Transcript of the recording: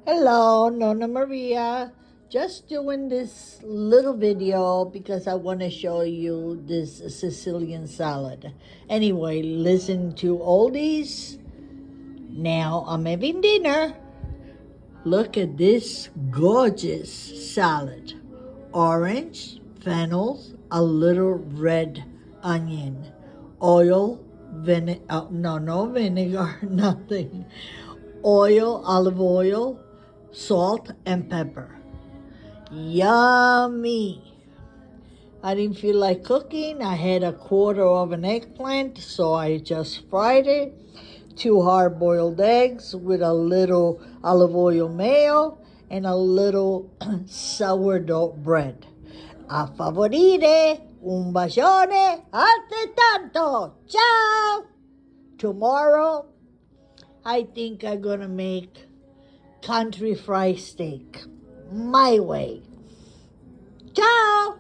Hello, Nona Maria. Just doing this little video because I want to show you this Sicilian salad. Anyway, listen to oldies. Now I'm having dinner. Look at this gorgeous salad. Orange, fennels, a little red onion, oil, no vinegar, nothing. Oil, olive oil, salt, and pepper. Yummy. I didn't feel like cooking. I had a quarter of an eggplant, so I just fried it. 2 hard-boiled eggs with a little olive oil mayo and a little sourdough bread. A favorire, un bacione, altrettanto. Ciao! Tomorrow, I think I'm gonna make country fried steak my way. Ciao!